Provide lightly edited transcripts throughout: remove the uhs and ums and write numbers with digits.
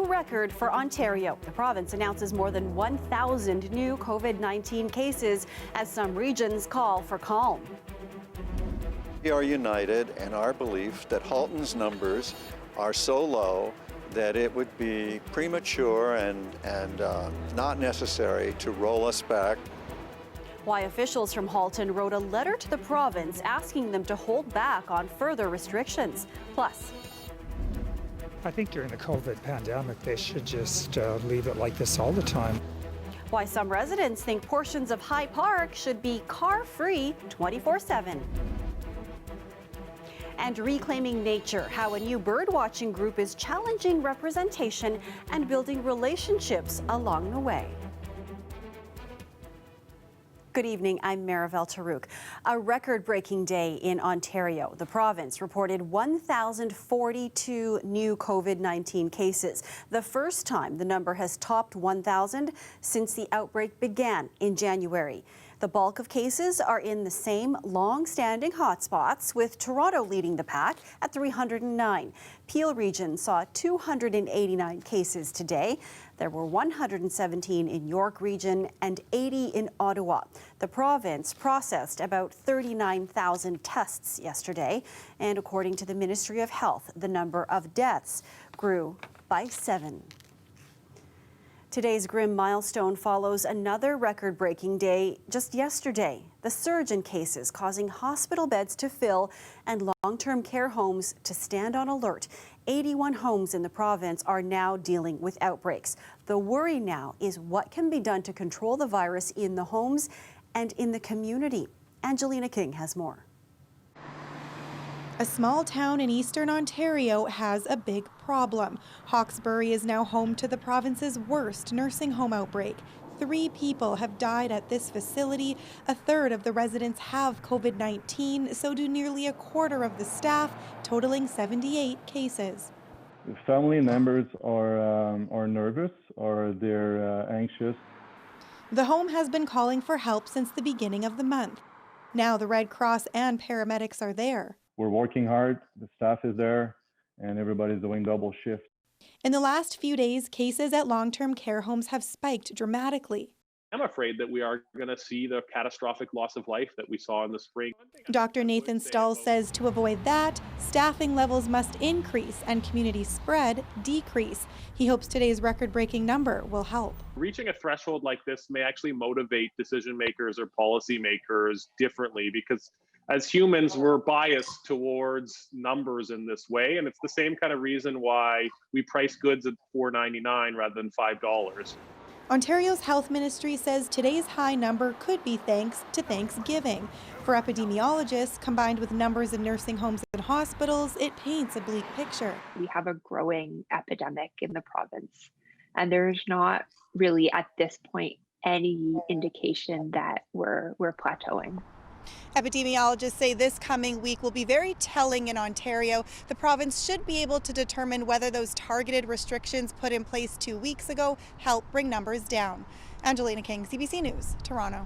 Record for Ontario. The province announces more than 1,000 new COVID-19 cases as some regions call for calm. We are united in our belief that Halton's numbers are so low that it would be premature and not necessary to roll us back. Why officials from Halton wrote a letter to the province asking them to hold back on further restrictions. Plus, I think during the COVID pandemic, they should just leave it like this all the time. Why some residents think portions of High Park should be car-free 24/7. And reclaiming nature, how a new birdwatching group is challenging representation and building relationships along the way. Good evening, I'm Marivel Tarouk. A record-breaking day in Ontario. The province reported 1,042 new COVID-19 cases. The first time the number has topped 1,000 since the outbreak began in January. The bulk of cases are in the same long-standing hotspots, with Toronto leading the pack at 309. Peel region saw 289 cases today. There were 117 in York region and 80 in Ottawa. The province processed about 39,000 tests yesterday, and according to the Ministry of Health, the number of deaths grew by 7. Today's grim milestone follows another record-breaking day just yesterday. The surge in cases causing hospital beds to fill and long-term care homes to stand on alert. 81 homes in the province are now dealing with outbreaks. The worry now is what can be done to control the virus in the homes and in the community. Angelina King has more. A small town in eastern Ontario has a big problem. Hawkesbury is now home to the province's worst nursing home outbreak. 3 people have died at this facility. A third of the residents have COVID-19, so do nearly a quarter of the staff, totaling 78 cases. Family members are nervous or they're anxious. The home has been calling for help since the beginning of the month. Now the Red Cross and paramedics are there. We're working hard, the staff is there, and everybody's doing double shift. In the last few days, cases at long-term care homes have spiked dramatically. I'm afraid that we are going to see the catastrophic loss of life that we saw in the spring. Dr. Nathan Stahl says to avoid that, staffing levels must increase and community spread decrease. He hopes today's record-breaking number will help. Reaching a threshold like this may actually motivate decision makers or policy makers differently, because as humans, we're biased towards numbers in this way, and it's the same kind of reason why we price goods at $4.99 rather than $5. Ontario's health ministry says today's high number could be thanks to Thanksgiving. For epidemiologists, combined with numbers in nursing homes and hospitals, it paints a bleak picture. We have a growing epidemic in the province, and there's not really at this point any indication that we're plateauing. Epidemiologists say this coming week will be very telling in Ontario. The province should be able to determine whether those targeted restrictions put in place 2 weeks ago help bring numbers down. Angelina King, CBC News, Toronto.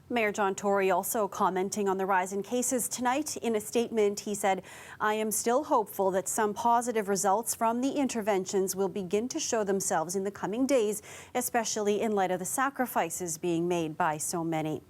Mayor John Tory also commenting on the rise in cases tonight. In a statement, he said, "I am still hopeful that some positive results from the interventions will begin to show themselves in the coming days, especially in light of the sacrifices being made by so many."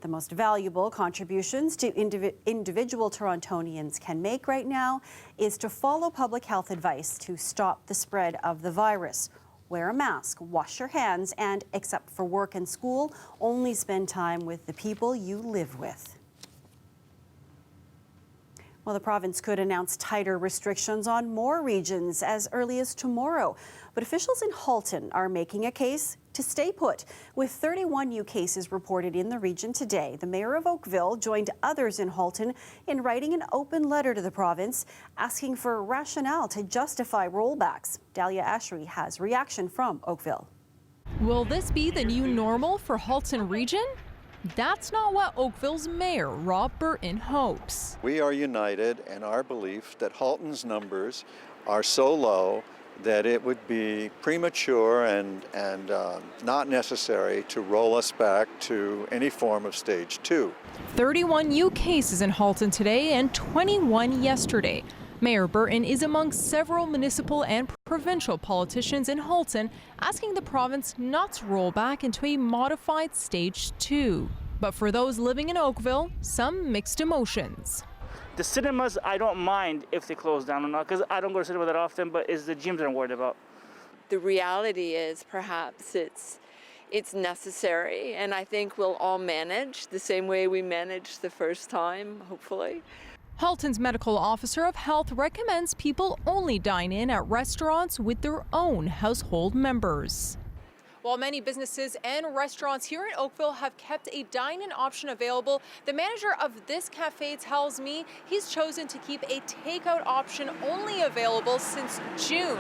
The most valuable contributions to individual Torontonians can make right now is to follow public health advice to stop the spread of the virus. Wear a mask, wash your hands, and, except for work and school, only spend time with the people you live with. Well, the province could announce tighter restrictions on more regions as early as tomorrow. But officials in Halton are making a case to stay put. With 31 new cases reported in the region today, the mayor of Oakville joined others in Halton in writing an open letter to the province asking for rationale to justify rollbacks. Dahlia Ashry has reaction from Oakville. Will this be the new normal for Halton region? That's not what Oakville's mayor, Rob Burton, hopes. We are united in our belief that Halton's numbers are so low that it would be premature and not necessary to roll us back to any form of stage 2. 31 new cases in Halton today and 21 yesterday. Mayor Burton is among several municipal and provincial politicians in Halton asking the province not to roll back into a modified Stage 2. But for those living in Oakville, some mixed emotions. The cinemas, I don't mind if they close down or not, because I don't go to cinema that often, but it's the gyms that I'm worried about. The reality is perhaps it's necessary, and I think we'll all manage the same way we managed the first time, hopefully. Halton's medical officer of health recommends people only dine in at restaurants with their own household members. While many businesses and restaurants here in Oakville have kept a dine-in option available, the manager of this cafe tells me he's chosen to keep a takeout option only available since June.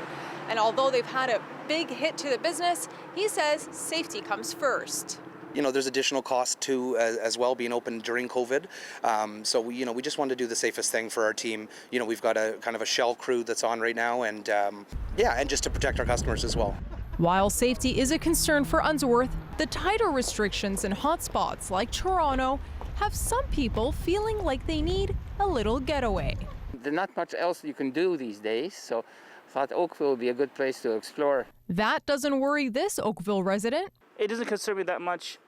And although they've had a big hit to the business, he says safety comes first. You know, there's additional cost too, as well, being open during COVID. So we just want to do the safest thing for our team. You know, we've got a kind of a shell crew that's on right now, and and just to protect our customers as well. While safety is a concern for Unsworth, the tighter restrictions in hotspots like Toronto have some people feeling like they need a little getaway. There's not much else you can do these days, so I thought Oakville would be a good place to explore. That doesn't worry this Oakville resident. It doesn't concern me that much,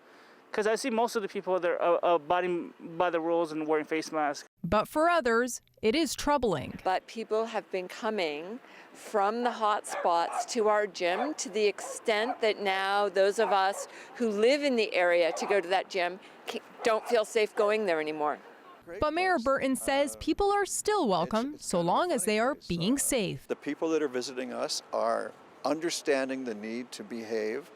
because I see most of the people that are abiding by the rules and wearing face masks. But for others, it is troubling. But people have been coming from the hot spots to our gym to the extent that now those of us who live in the area to go to that gym don't feel safe going there anymore. But Mayor Burton says people are still welcome so long as they are being safe. The people that are visiting us are understanding the need to behave.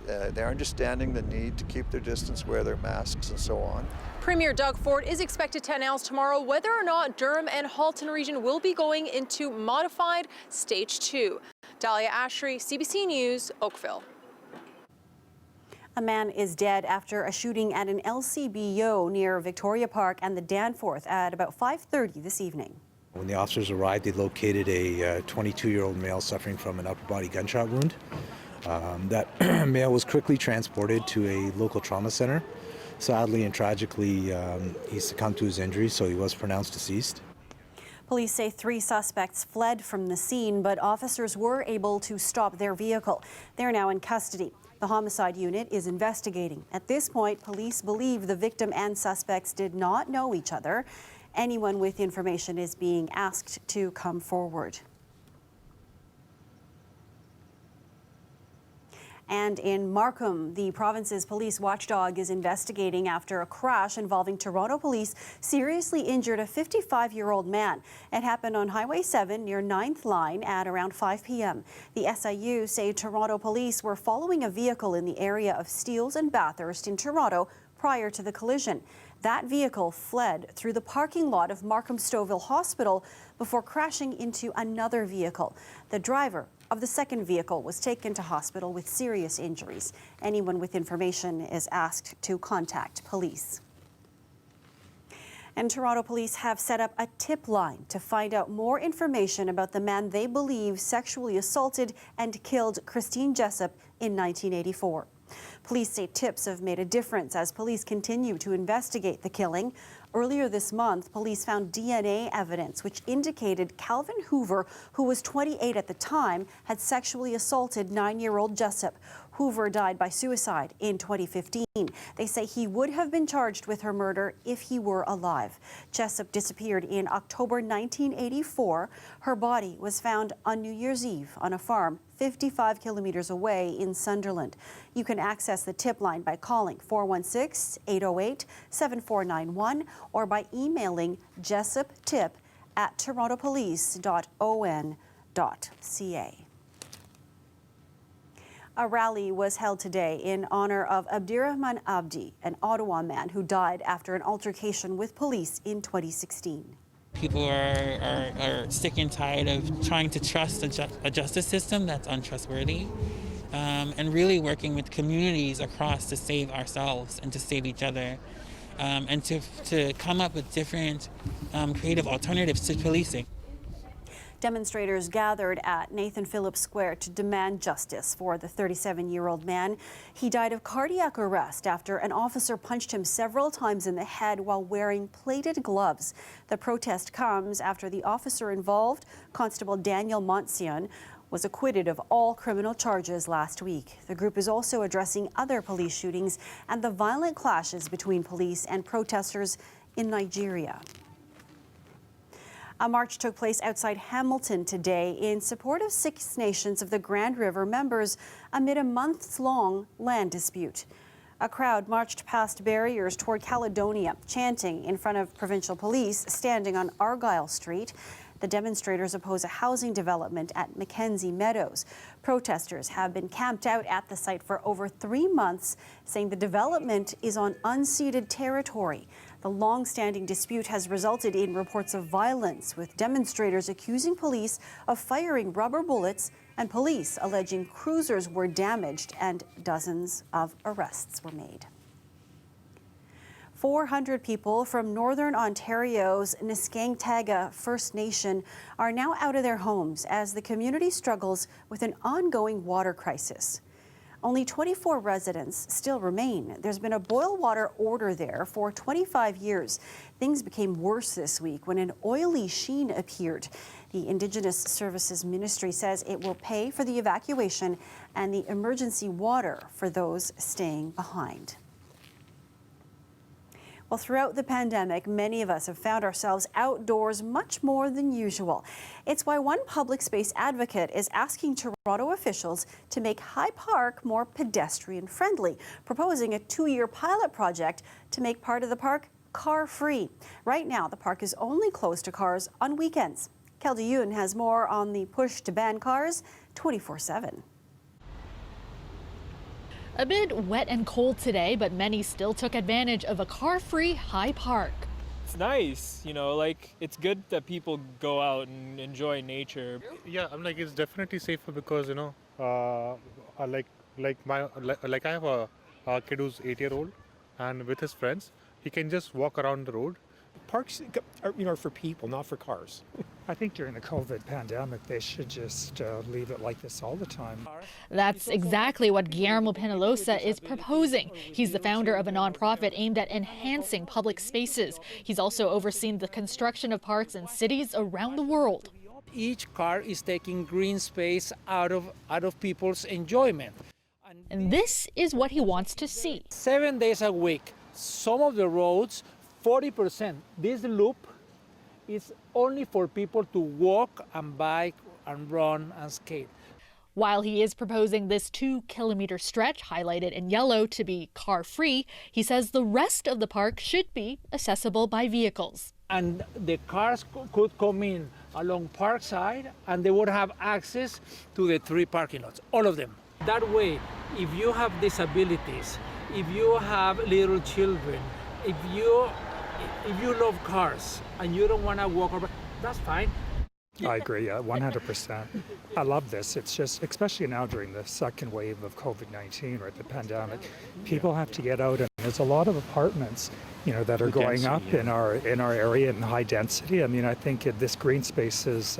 They're understanding the need to keep their distance, wear their masks, and so on. Premier Doug Ford is expected to announce tomorrow whether or not Durham and Halton region will be going into modified Stage 2. Dahlia Ashry, CBC News, Oakville. A man is dead after a shooting at an LCBO near Victoria Park and the Danforth at about 5:30 this evening. When the officers arrived, they located a 22-year-old male suffering from an upper body gunshot wound. That male was quickly transported to a local trauma center. Sadly and tragically, he succumbed to his injuries, so he was pronounced deceased. Police say 3 suspects fled from the scene, but officers were able to stop their vehicle. They're now in custody. The homicide unit is investigating. At this point, police believe the victim and suspects did not know each other. Anyone with information is being asked to come forward. And in Markham, the province's police watchdog is investigating after a crash involving Toronto police seriously injured a 55-year-old man. It happened on Highway 7 near 9th Line at around 5 p.m. The SIU say Toronto police were following a vehicle in the area of Steeles and Bathurst in Toronto prior to the collision. That vehicle fled through the parking lot of Markham Stouffville Hospital before crashing into another vehicle. The driver of the second vehicle was taken to hospital with serious injuries. Anyone with information is asked to contact police. And Toronto police have set up a tip line to find out more information about the man they believe sexually assaulted and killed Christine Jessup in 1984. Police say tips have made a difference as police continue to investigate the killing. Earlier this month, police found DNA evidence which indicated Calvin Hoover, who was 28 at the time, had sexually assaulted 9-year-old Jessup. Hoover died by suicide in 2015. They say he would have been charged with her murder if he were alive. Jessup disappeared in October 1984. Her body was found on New Year's Eve on a farm 55 kilometers away in Sunderland. You can access the tip line by calling 416-808-7491 or by emailing jessuptip@torontopolice.on.ca. A rally was held today in honor of Abdirahman Abdi, an Ottawa man who died after an altercation with police in 2016. People are sick and tired of trying to trust a justice system that's untrustworthy, and really working with communities across to save ourselves and to save each other, and to come up with different creative alternatives to policing. Demonstrators gathered at Nathan Phillips Square to demand justice for the 37-year-old man. He died of cardiac arrest after an officer punched him several times in the head while wearing plated gloves. The protest comes after the officer involved, Constable Daniel Montsion, was acquitted of all criminal charges last week. The group is also addressing other police shootings and the violent clashes between police and protesters in Nigeria. A march took place outside Hamilton today in support of Six Nations of the Grand River members amid a months-long land dispute. A crowd marched past barriers toward Caledonia, chanting in front of provincial police standing on Argyle Street. The demonstrators oppose a housing development at Mackenzie Meadows. Protesters have been camped out at the site for over 3 months, saying the development is on unceded territory. The long-standing dispute has resulted in reports of violence, with demonstrators accusing police of firing rubber bullets and police alleging cruisers were damaged, and dozens of arrests were made. 400 people from northern Ontario's Niskantaga First Nation are now out of their homes as the community struggles with an ongoing water crisis. Only 24 residents still remain. There's been a boil water order there for 25 years. Things became worse this week when an oily sheen appeared. The Indigenous Services Ministry says it will pay for the evacuation and the emergency water for those staying behind. Well, throughout the pandemic, many of us have found ourselves outdoors much more than usual. It's why one public space advocate is asking Toronto officials to make High Park more pedestrian-friendly, proposing a 2-year pilot project to make part of the park car-free. Right now, the park is only closed to cars on weekends. Kelda Yoon has more on the push to ban cars 24/7. A bit wet and cold today, but many still took advantage of a car-free High Park. It's nice, you know, like it's good that people go out and enjoy nature. Yeah, I'm like it's definitely safer because you know, I have a kid who's 8-year-old, and with his friends, he can just walk around the road. Parks are for people, not for cars. I think during the COVID pandemic, they should just leave it like this all the time. That's exactly what Guillermo Penalosa is proposing. He's the founder of a nonprofit aimed at enhancing public spaces. He's also overseen the construction of parks in cities around the world. Each car is taking green space out of people's enjoyment. And this is what he wants to see. 7 days a week, some of the roads, 40%. This loop is only for people to walk and bike and run and skate. While he is proposing this 2-kilometer stretch highlighted in yellow to be car-free, he says the rest of the park should be accessible by vehicles. And the cars could come in along Parkside and they would have access to the 3 parking lots, all of them. That way, if you have disabilities, if you have little children, if you love cars and you don't want to walk over, that's fine. I agree, 100%. I love this. It's just, especially now during the second wave of COVID-19 or the pandemic, people have to get out, and there's a lot of apartments, you know, that are going up in our area in high density. I mean, I think this green space is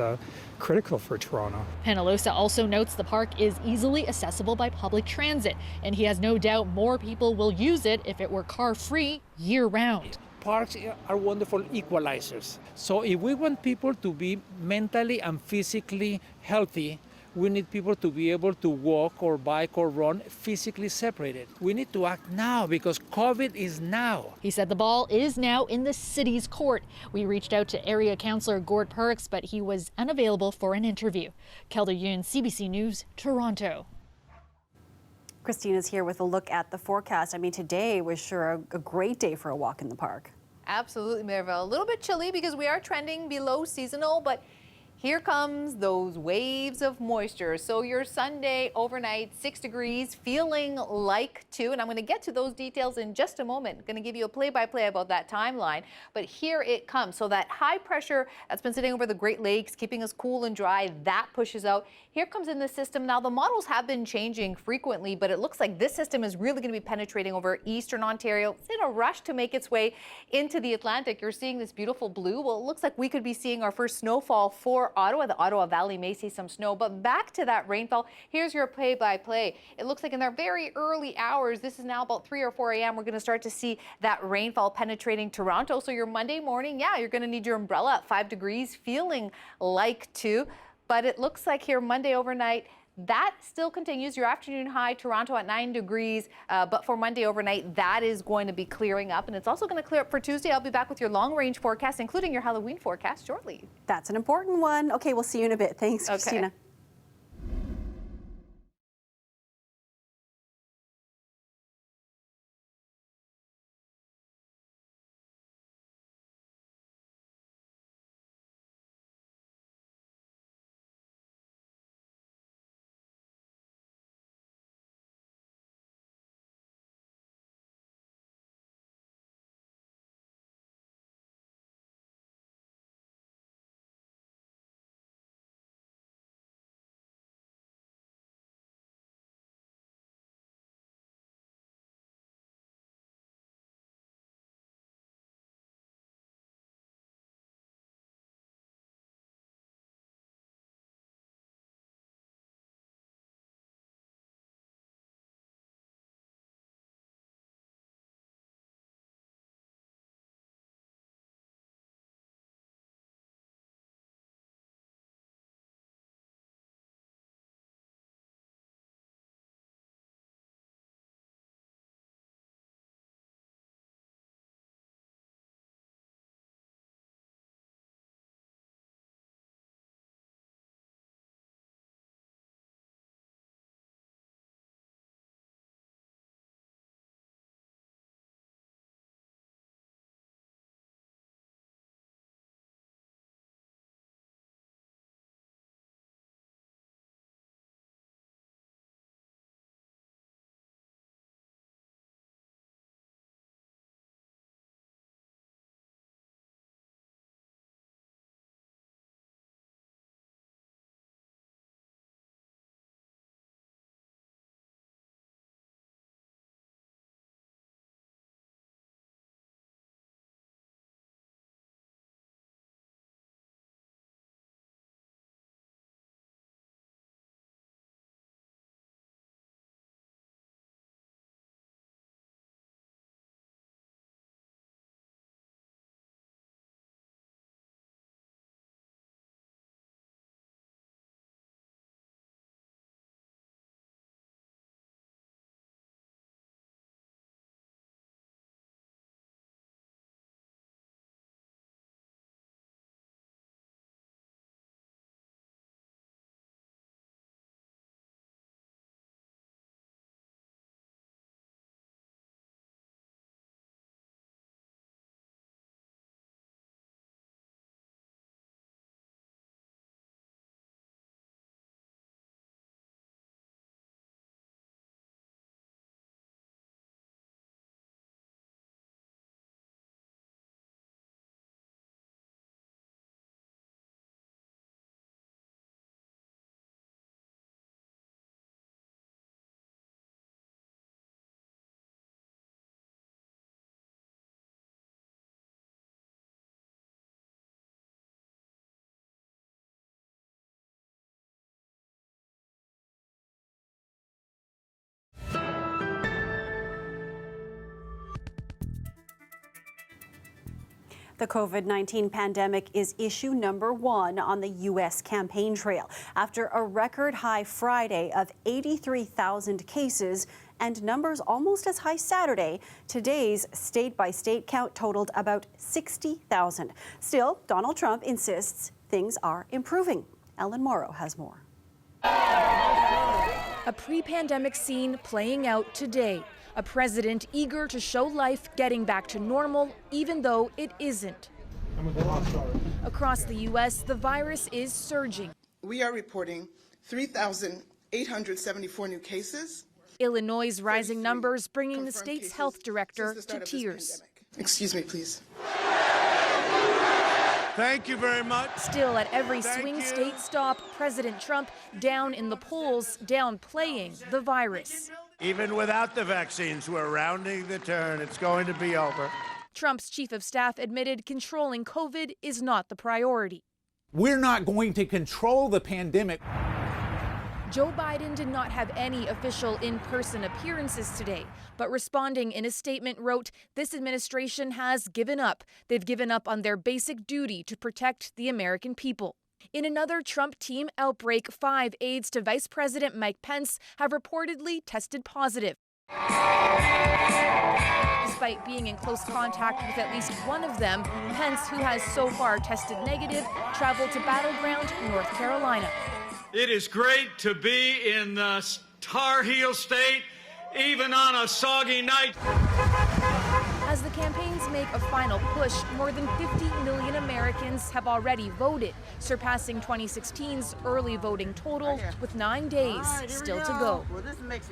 critical for Toronto. Penalosa also notes the park is easily accessible by public transit, and he has no doubt more people will use it if it were car-free year-round. Parks are wonderful equalizers. So if we want people to be mentally and physically healthy, we need people to be able to walk or bike or run physically separated. We need to act now because COVID is now. He said the ball is now in the city's court. We reached out to area councillor Gord Perks, but he was unavailable for an interview. Kelda Yoon, CBC News, Toronto. Christina's here with a look at the forecast. I mean, today was sure a great day for a walk in the park. Absolutely, Maribel. A little bit chilly because we are trending below seasonal, but here comes those waves of moisture. So your Sunday overnight, 6 degrees, feeling like 2. And I'm going to get to those details in just a moment. I'm going to give you a play-by-play about that timeline. But here it comes. So that high pressure that's been sitting over the Great Lakes, keeping us cool and dry, that pushes out. Here comes in the system. Now, the models have been changing frequently, but it looks like this system is really going to be penetrating over eastern Ontario. It's in a rush to make its way into the Atlantic. You're seeing this beautiful blue. Well, it looks like we could be seeing our first snowfall for for Ottawa. The Ottawa Valley may see some snow, but back to that rainfall. Here's your play-by-play. It looks like in the very early hours, this is now about 3 or 4 a.m., we're going to start to see that rainfall penetrating Toronto. So your Monday morning, yeah, you're going to need your umbrella at 5 degrees, feeling like 2. But it looks like here Monday overnight, that still continues. Your afternoon high, Toronto at 9 degrees. But for Monday overnight, that is going to be clearing up. And it's also going to clear up for Tuesday. I'll be back with your long-range forecast, including your Halloween forecast shortly. That's an important one. Okay, we'll see you in a bit. Thanks, Christina. The COVID-19 pandemic is issue number 1 on the U.S. campaign trail after a record high Friday of 83,000 cases and numbers almost as high Saturday. Today's state-by-state count totaled about 60,000. Still, Donald Trump insists things are improving. Ellen Morrow has more. A pre-pandemic scene playing out today. A president eager to show life getting back to normal, even though it isn't. Across the U.S., the virus is surging. We are reporting 3,874 new cases. Illinois' rising numbers bringing the state's health director to tears. Excuse me, please. Thank you very much. Still, at every swing state stop, President Trump down in the polls, downplaying the virus. Even without the vaccines, we're rounding the turn. It's going to be over. Trump's chief of staff admitted controlling COVID is not the priority. We're not going to control the pandemic. Joe Biden did not have any official in-person appearances today, but responding in a statement wrote, "This administration has given up. They've given up on their basic duty to protect the American people." In another Trump team outbreak, 5 aides to Vice President Mike Pence have reportedly tested positive. Despite being in close contact with at least one of them, Pence, who has so far tested negative, traveled to Battleground, North Carolina. It is great to be in the Tar Heel State, even on a soggy night. As the campaigns make a final push, more than 50 million Americans have already voted, surpassing 2016's early voting total with 9 days still to go.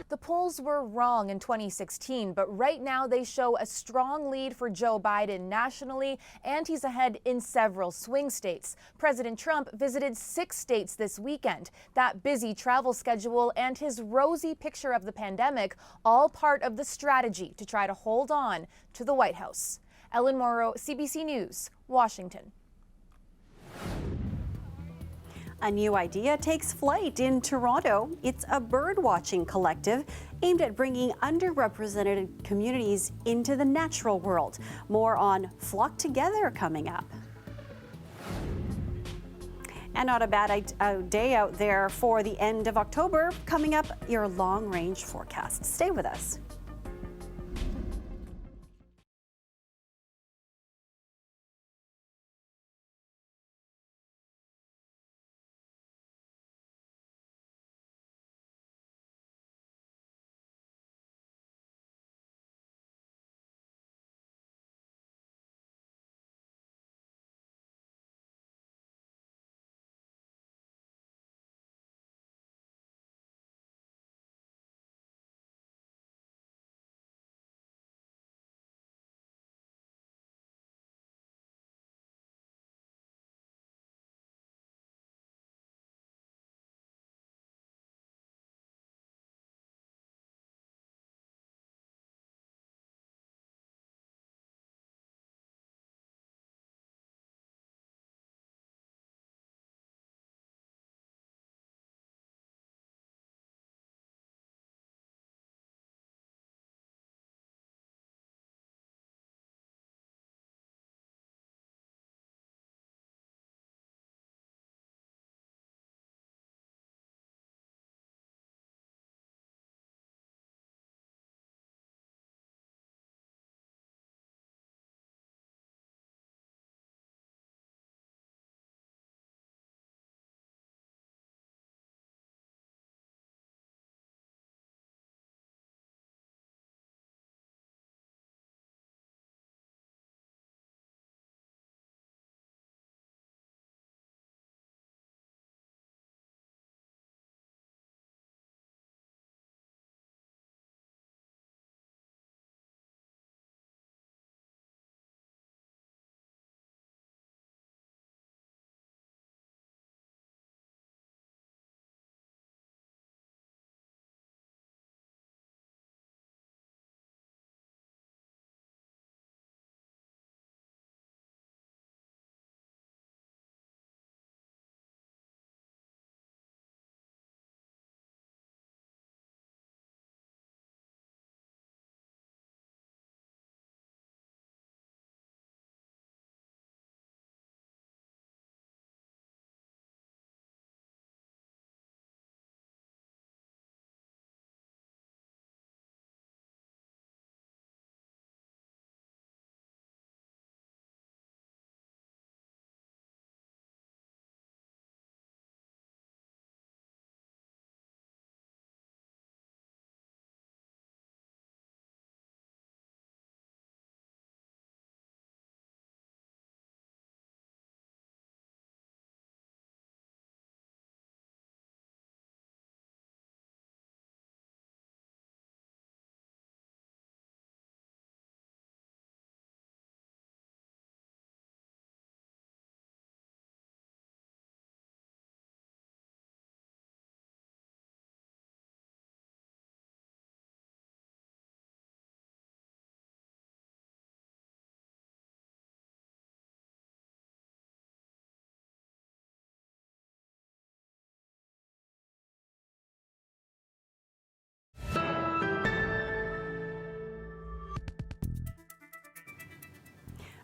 The polls were wrong in 2016, but right now they show a strong lead for Joe Biden nationally, and he's ahead in several swing states. President Trump visited 6 states this weekend. That busy travel schedule and his rosy picture of the pandemic, all part of the strategy to try to hold on to the White House. Ellen Morrow, CBC News, Washington. A new idea takes flight in Toronto. It's a bird-watching collective aimed at bringing underrepresented communities into the natural world. More on Flock Together coming up. And not a bad day out there for the end of October. Coming up, your long-range forecast. Stay with us.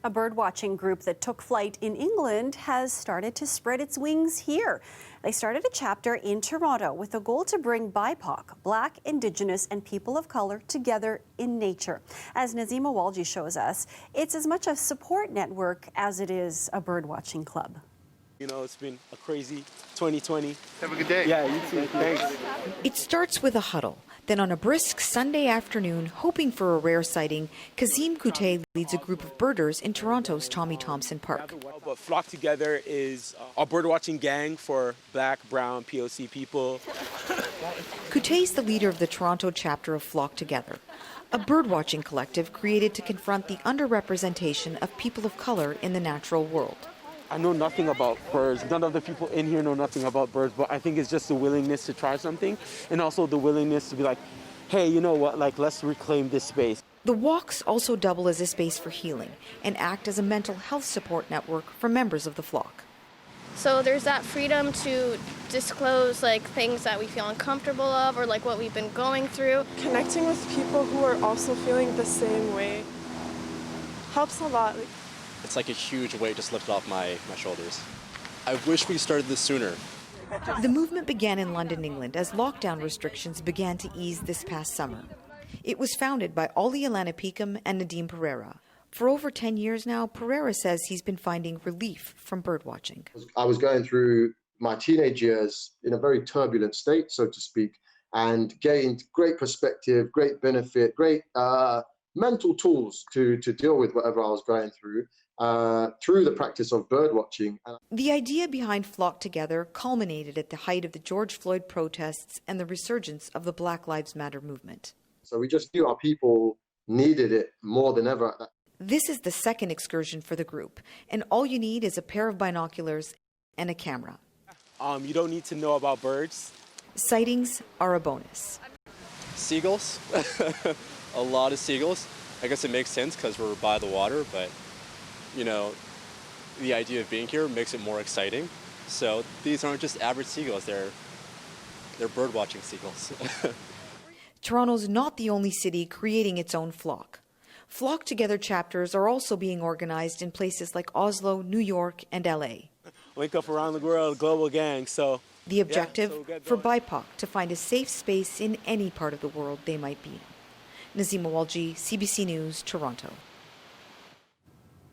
A bird-watching group that took flight in England has started to spread its wings here. They started a chapter in Toronto with the goal to bring BIPOC, Black, Indigenous, and people of color together in nature. As Nazima Walji shows us, it's as much a support network as it is a bird-watching club. You know, it's been a crazy 2020. Have a good day. Yeah, you too. Thanks. It starts with a huddle. Then on a brisk Sunday afternoon, hoping for a rare sighting, Kazim Koutay leads a group of birders in Toronto's Tommy Thompson Park. But Flock Together is a birdwatching gang for Black, Brown, POC people. Koutay is the leader of the Toronto chapter of Flock Together, a birdwatching collective created to confront the underrepresentation of people of color in the natural world. I know nothing about birds. None of the people in here know nothing about birds, but I think it's just the willingness to try something and also the willingness to be like, hey, you know what, like, let's reclaim this space. The walks also double as a space for healing and act as a mental health support network for members of the flock. So there's that freedom to disclose like things that we feel uncomfortable of or like what we've been going through. Connecting with people who are also feeling the same way helps a lot. It's like a huge weight just lifted off my shoulders. I wish we started this sooner. The movement began in London, England, as lockdown restrictions began to ease this past summer. It was founded by Ollie Alanapicum and Nadim Pereira. For over 10 years now, Pereira says he's been finding relief from birdwatching. I was going through my teenage years in a very turbulent state, so to speak, and gained great perspective, great benefit, great mental tools to deal with whatever I was going through the practice of birdwatching. The idea behind Flock Together culminated at the height of the George Floyd protests and the resurgence of the Black Lives Matter movement. So we just knew our people needed it more than ever. This is the second excursion for the group, and all you need is a pair of binoculars and a camera. You don't need to know about birds. Sightings are a bonus. Seagulls, a lot of seagulls. I guess it makes sense because we're by the water, but you know, the idea of being here makes it more exciting. So these aren't just average seagulls, they're bird-watching seagulls. Toronto's not the only city creating its own flock. Flock Together chapters are also being organized in places like Oslo, New York, and LA. Link up around the world, global gang, so. The objective, for BIPOC to find a safe space in any part of the world they might be in. Nazima Walji, CBC News, Toronto.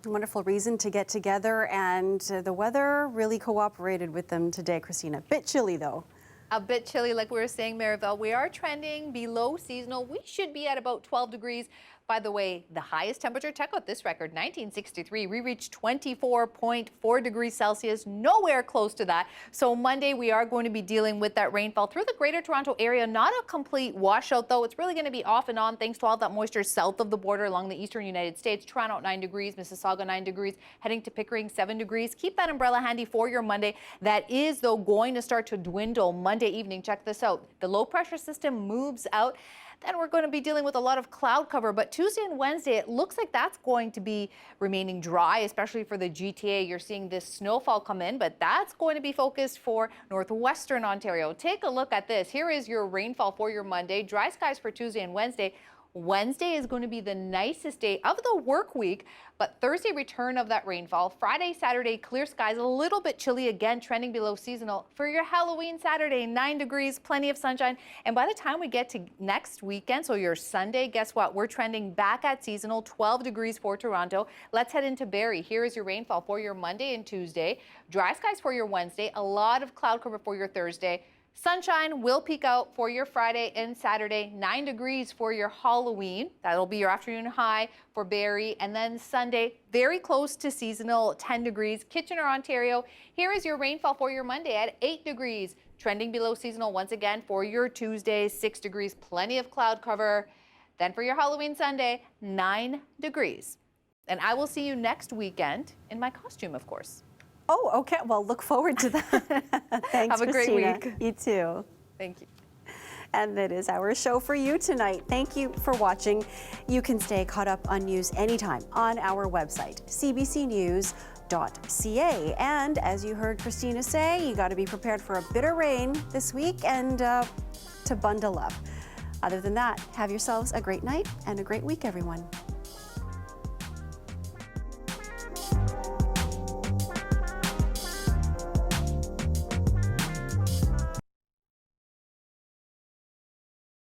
Wonderful reason to get together, and the weather really cooperated with them today, Christina. Bit chilly, though. A bit chilly, like we were saying, Maribel. We are trending below seasonal. We should be at about 12 degrees. By the way, the highest temperature, check out this record, 1963. We reached 24.4 degrees Celsius, nowhere close to that. So Monday, we are going to be dealing with that rainfall through the Greater Toronto area. Not a complete washout, though. It's really going to be off and on thanks to all that moisture south of the border along the eastern United States. Toronto, 9 degrees, Mississauga, 9 degrees, heading to Pickering, 7 degrees. Keep that umbrella handy for your Monday. That is, though, going to start to dwindle Monday evening. Check this out. The low pressure system moves out. Then we're going to be dealing with a lot of cloud cover. But Tuesday and Wednesday, it looks like that's going to be remaining dry, especially for the GTA. You're seeing this snowfall come in, but that's going to be focused for northwestern Ontario. Take a look at this. Here is your rainfall for your Monday. Dry skies for Tuesday and Wednesday. Wednesday is going to be the nicest day of the work week, but Thursday, return of that rainfall. Friday, Saturday, clear skies, a little bit chilly again, trending below seasonal. For your Halloween Saturday, 9 degrees, plenty of sunshine. And by the time we get to next weekend, so your Sunday, guess what? We're trending back at seasonal, 12 degrees for Toronto. Let's head into Barrie. Here is your rainfall for your Monday and Tuesday. Dry skies for your Wednesday, a lot of cloud cover for your Thursday. Sunshine will peak out for your Friday and Saturday, 9 degrees for your Halloween. That'll be your afternoon high for Barrie. And then Sunday, very close to seasonal, 10 degrees. Kitchener, Ontario, here is your rainfall for your Monday at 8 degrees. Trending below seasonal once again for your Tuesday, 6 degrees, plenty of cloud cover. Then for your Halloween Sunday, 9 degrees. And I will see you next weekend in my costume, of course. Oh, okay. Well, look forward to that. Thanks, Have a great Christina. week. You too. Thank you. And that is our show for you tonight. Thank you for watching. You can stay caught up on news anytime on our website, cbcnews.ca. And as you heard Christina say, you got to be prepared for a bit of rain this week and to bundle up. Other than that, have yourselves a great night and a great week, everyone.